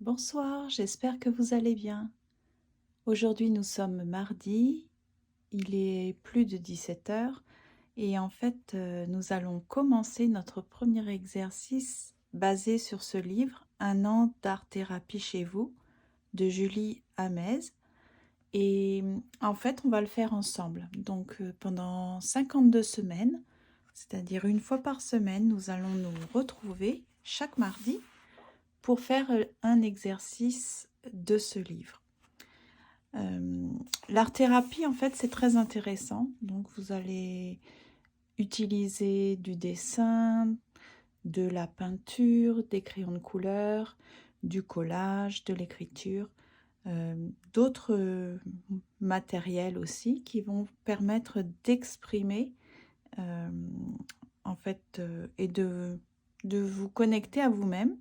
Bonsoir, j'espère que vous allez bien. Aujourd'hui, nous sommes mardi, il est plus de 17 heures et en fait, nous allons commencer notre premier exercice basé sur ce livre, Un an d'art-thérapie chez vous, de Julie Hamez. Et en fait, on va le faire ensemble. Donc, pendant 52 semaines, c'est-à-dire une fois par semaine, nous allons nous retrouver chaque mardi pour faire un exercice de ce livre. L'art-thérapie, en fait, c'est très intéressant. Donc, vous allez utiliser du dessin, de la peinture, des crayons de couleur, du collage, de l'écriture, d'autres matériels aussi qui vont permettre d'exprimer euh, en fait et de vous connecter à vous-même,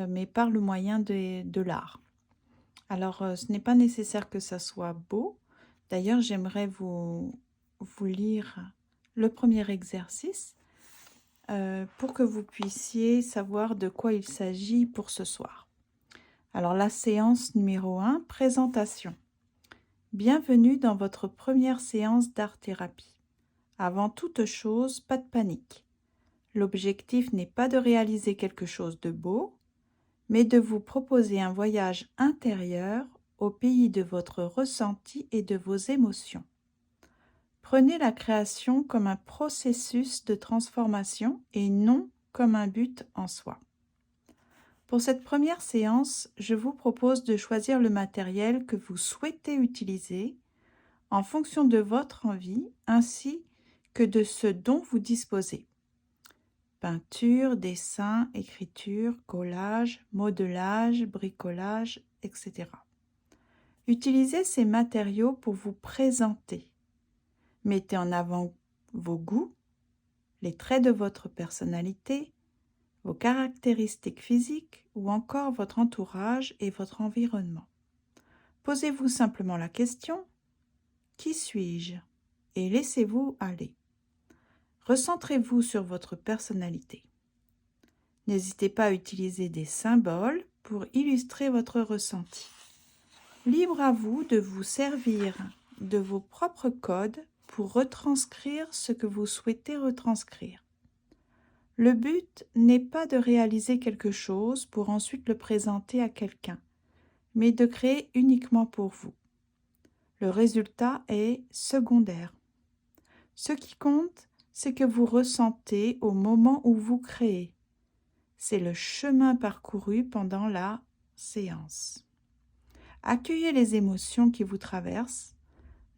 mais par le moyen de l'art. Alors, ce n'est pas nécessaire que ça soit beau. D'ailleurs, j'aimerais vous lire le premier exercice pour que vous puissiez savoir de quoi il s'agit pour ce soir. Alors, la séance numéro 1, présentation. Bienvenue dans votre première séance d'art-thérapie. Avant toute chose, pas de panique. L'objectif n'est pas de réaliser quelque chose de beau, mais de vous proposer un voyage intérieur au pays de votre ressenti et de vos émotions. Prenez la création comme un processus de transformation et non comme un but en soi. Pour cette première séance, je vous propose de choisir le matériel que vous souhaitez utiliser en fonction de votre envie ainsi que de ce dont vous disposez. Peinture, dessin, écriture, collage, modelage, bricolage, etc. Utilisez ces matériaux pour vous présenter. Mettez en avant vos goûts, les traits de votre personnalité, vos caractéristiques physiques ou encore votre entourage et votre environnement. Posez-vous simplement la question « Qui suis-je » et laissez-vous aller. Recentrez-vous sur votre personnalité. N'hésitez pas à utiliser des symboles pour illustrer votre ressenti. Libre à vous de vous servir de vos propres codes pour retranscrire ce que vous souhaitez retranscrire. Le but n'est pas de réaliser quelque chose pour ensuite le présenter à quelqu'un, mais de créer uniquement pour vous. Le résultat est secondaire. Ce qui compte, c'est que vous ressentez au moment où vous créez. C'est le chemin parcouru pendant la séance. Accueillez les émotions qui vous traversent.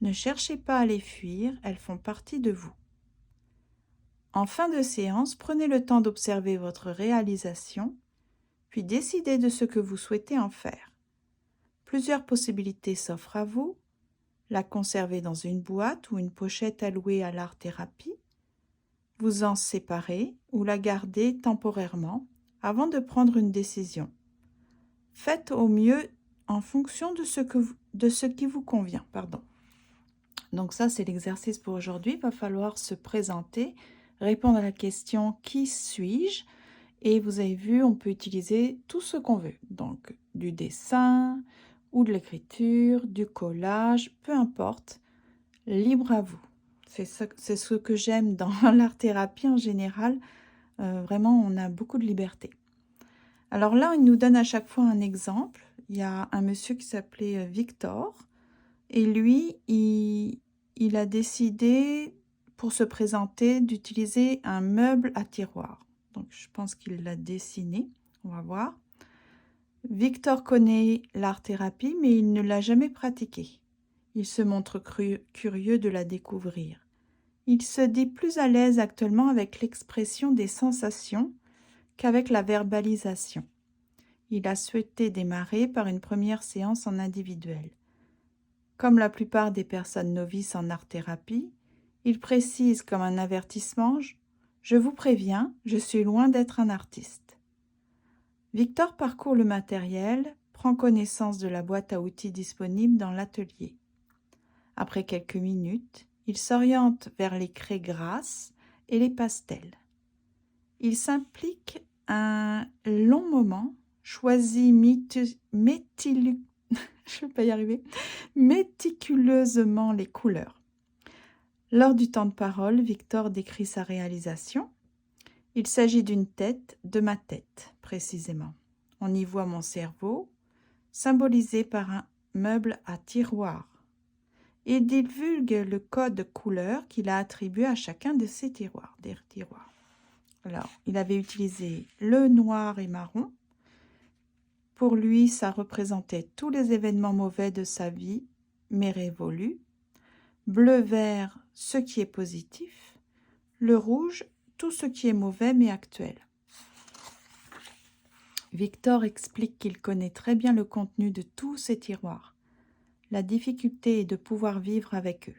Ne cherchez pas à les fuir, elles font partie de vous. En fin de séance, prenez le temps d'observer votre réalisation, puis décidez de ce que vous souhaitez en faire. Plusieurs possibilités s'offrent à vous. La conserver dans une boîte ou une pochette allouée à l'art-thérapie, vous en séparer ou la garder temporairement avant de prendre une décision. Faites au mieux en fonction de ce qui vous convient. Donc ça, c'est l'exercice pour aujourd'hui. Il va falloir se présenter, répondre à la question « Qui suis-je ?» Et vous avez vu, on peut utiliser tout ce qu'on veut. Donc du dessin ou de l'écriture, du collage, peu importe. Libre à vous. C'est ce que j'aime dans l'art-thérapie en général. Vraiment, on a beaucoup de liberté. Alors là, il nous donne à chaque fois un exemple. Il y a un monsieur qui s'appelait Victor. Et lui, il a décidé, pour se présenter, d'utiliser un meuble à tiroir. Donc, je pense qu'il l'a dessiné. On va voir. Victor connaît l'art-thérapie, mais il ne l'a jamais pratiquée. Il se montre curieux de la découvrir. Il se dit plus à l'aise actuellement avec l'expression des sensations qu'avec la verbalisation. Il a souhaité démarrer par une première séance en individuel. Comme la plupart des personnes novices en art-thérapie, il précise comme un avertissement « Je vous préviens, je suis loin d'être un artiste ». Victor parcourt le matériel, prend connaissance de la boîte à outils disponible dans l'atelier. Après quelques minutes, il s'oriente vers les craies grasses et les pastels. Il s'implique un long moment choisis je vais pas y arriver, méticuleusement les couleurs. Lors du temps de parole, Victor décrit sa réalisation. Il s'agit d'une tête, de ma tête, précisément. On y voit mon cerveau, symbolisé par un meuble à tiroir. Il divulgue le code couleur qu'il a attribué à chacun de ces tiroirs, des tiroirs. Alors, il avait utilisé le noir et marron. Pour lui, ça représentait tous les événements mauvais de sa vie, mais révolus. Bleu-vert, ce qui est positif. Le rouge, tout ce qui est mauvais, mais actuel. Victor explique qu'il connaît très bien le contenu de tous ces tiroirs. La difficulté est de pouvoir vivre avec eux.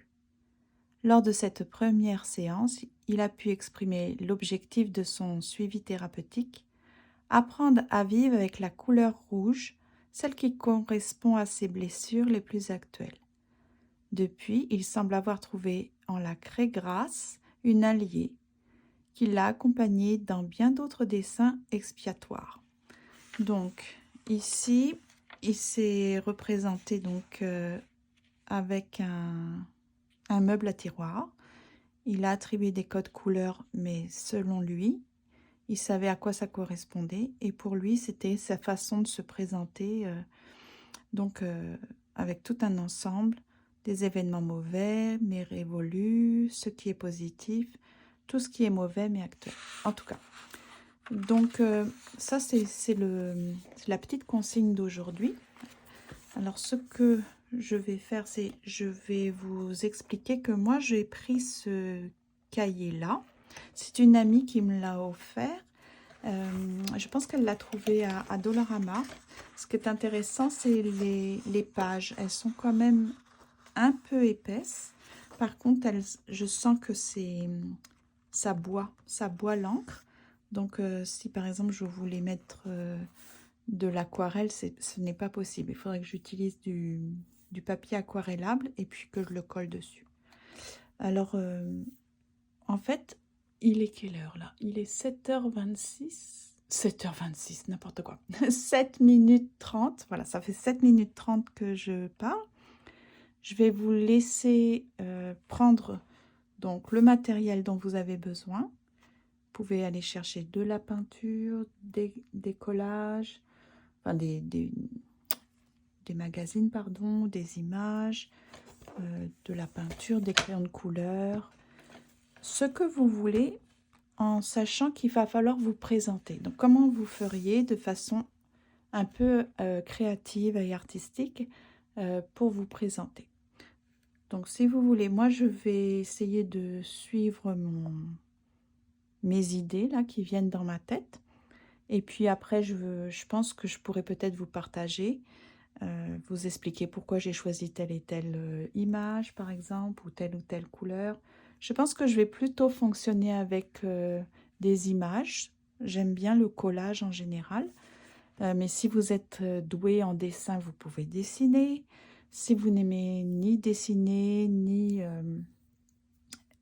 Lors de cette première séance, il a pu exprimer l'objectif de son suivi thérapeutique, apprendre à vivre avec la couleur rouge, celle qui correspond à ses blessures les plus actuelles. Depuis, il semble avoir trouvé en la craie grasse une alliée qui l'a accompagné dans bien d'autres dessins expiatoires. Donc, ici, il s'est représenté donc, avec un meuble à tiroir. Il a attribué des codes couleurs, mais selon lui, il savait à quoi ça correspondait. Et pour lui, c'était sa façon de se présenter, avec tout un ensemble, des événements mauvais, mais révolus, ce qui est positif, tout ce qui est mauvais, mais actuel. En tout cas. Donc, ça, c'est la petite consigne d'aujourd'hui. Alors, ce que je vais faire, c'est je vais vous expliquer que moi, j'ai pris ce cahier-là. C'est une amie qui me l'a offert. Je pense qu'elle l'a trouvé à Dollarama. Ce qui est intéressant, c'est les pages. Elles sont quand même un peu épaisses. Par contre, je sens que ça boit l'encre. Donc, si par exemple, je voulais mettre de l'aquarelle, ce n'est pas possible. Il faudrait que j'utilise du papier aquarellable et puis que je le colle dessus. Alors, en fait, il est quelle heure là? Il est 7h26. 7h26, n'importe quoi. 7 minutes 30. Voilà, ça fait 7 minutes 30 que je parle. Je vais vous laisser prendre donc le matériel dont vous avez besoin. Vous pouvez aller chercher de la peinture, des collages, enfin des magazines, pardon, des images, de la peinture, des crayons de couleur, ce que vous voulez, en sachant qu'il va falloir vous présenter. Donc, comment vous feriez de façon un peu créative et artistique pour vous présenter. Donc, si vous voulez, moi, je vais essayer de suivre mes idées là qui viennent dans ma tête. Et puis après, je pense que je pourrais peut-être vous partager, vous expliquer pourquoi j'ai choisi telle et telle image, par exemple, ou telle couleur. Je pense que je vais plutôt fonctionner avec des images. J'aime bien le collage en général. Mais si vous êtes doué en dessin, vous pouvez dessiner. Si vous n'aimez ni dessiner, ni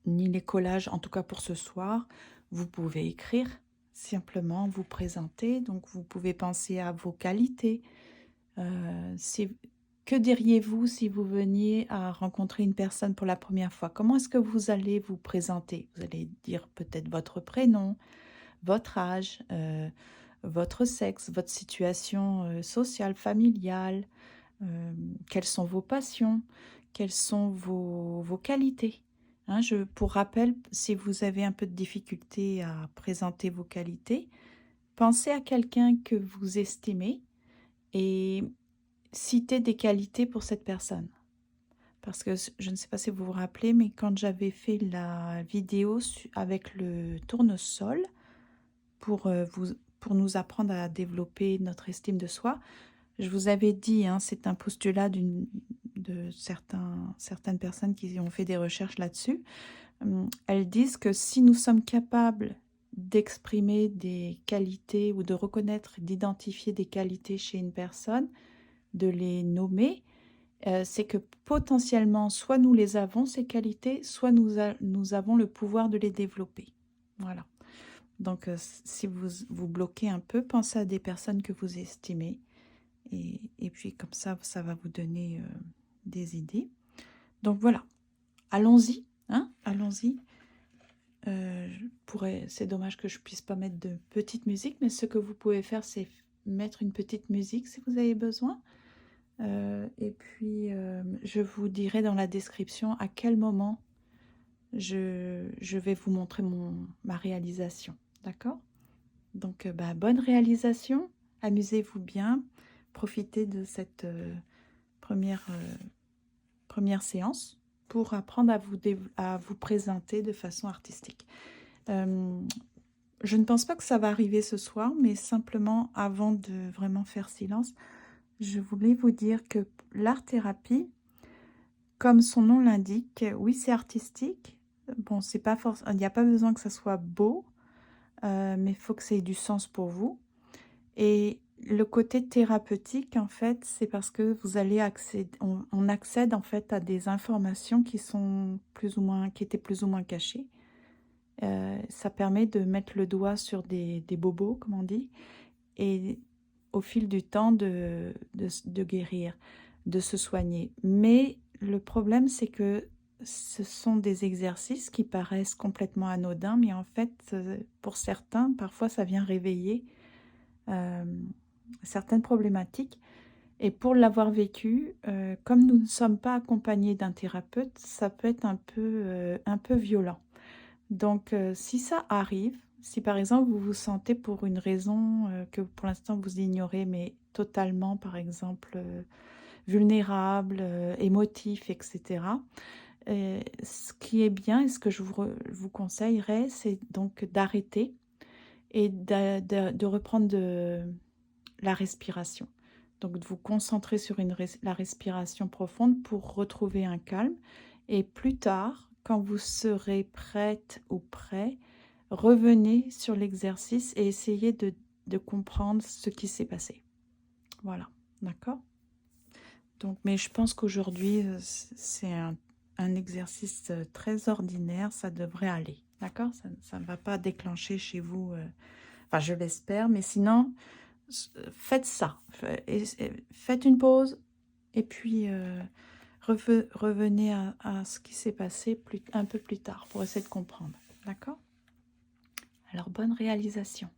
les collages, en tout cas pour ce soir, vous pouvez écrire, simplement vous présenter. Donc, vous pouvez penser à vos qualités. Que diriez-vous si vous veniez à rencontrer une personne pour la première fois? Comment est-ce que vous allez vous présenter? Vous allez dire peut-être votre prénom, votre âge, votre sexe, votre situation sociale, familiale, quelles sont vos passions, quelles sont vos qualités. Hein, pour rappel, si vous avez un peu de difficulté à présenter vos qualités, pensez à quelqu'un que vous estimez et citez des qualités pour cette personne. Parce que je ne sais pas si vous vous rappelez, mais quand j'avais fait la vidéo avec le tournesol pour nous apprendre à développer notre estime de soi, je vous avais dit, hein, c'est un postulat de certaines personnes qui ont fait des recherches là-dessus. Elles disent que si nous sommes capables d'exprimer des qualités ou de reconnaître, d'identifier des qualités chez une personne, de les nommer, c'est que potentiellement, soit nous les avons, ces qualités, soit nous avons le pouvoir de les développer. Voilà. Donc, si vous bloquez un peu, pensez à des personnes que vous estimez. Et puis, comme ça va vous donner des idées. Donc, voilà. Allons-y. Hein, allons-y. C'est dommage que je puisse pas mettre de petite musique, mais ce que vous pouvez faire, c'est mettre une petite musique si vous avez besoin. Et puis, je vous dirai dans la description à quel moment je vais vous montrer ma réalisation. D'accord? Donc, bonne réalisation. Amusez-vous bien. Profitez de cette première séance pour apprendre à vous présenter de façon artistique. Je ne pense pas que ça va arriver ce soir, mais simplement avant de vraiment faire silence, je voulais vous dire que l'art-thérapie, comme son nom l'indique, oui, c'est artistique. Bon, c'est pas il n'y a pas besoin que ça soit beau, mais il faut que ça ait du sens pour vous. Et le côté thérapeutique, en fait, c'est parce que vous allez accéder, on accède en fait à des informations qui étaient plus ou moins cachées. Ça permet de mettre le doigt sur des bobos, comme on dit, et au fil du temps de guérir, de se soigner. Mais le problème, c'est que ce sont des exercices qui paraissent complètement anodins, mais en fait, pour certains, parfois, ça vient réveiller certaines problématiques. Et pour l'avoir vécu, comme nous ne sommes pas accompagnés d'un thérapeute, ça peut être un peu violent. Donc, si ça arrive, si par exemple vous vous sentez pour une raison que pour l'instant vous ignorez, mais totalement, par exemple, vulnérable, émotif, etc., ce qui est bien et ce que je vous conseillerais, c'est donc d'arrêter et de reprendre la respiration. Donc, de vous concentrer sur la respiration profonde pour retrouver un calme. Et plus tard, quand vous serez prête ou prêt, revenez sur l'exercice et essayez de comprendre ce qui s'est passé. Voilà, d'accord? Donc, mais je pense qu'aujourd'hui, c'est un exercice très ordinaire, ça devrait aller, d'accord? Ça ne va pas déclencher chez vous, enfin je l'espère, mais sinon, faites ça. Faites une pause et puis revenez à ce qui s'est passé un peu plus tard pour essayer de comprendre, d'accord? Alors, bonne réalisation.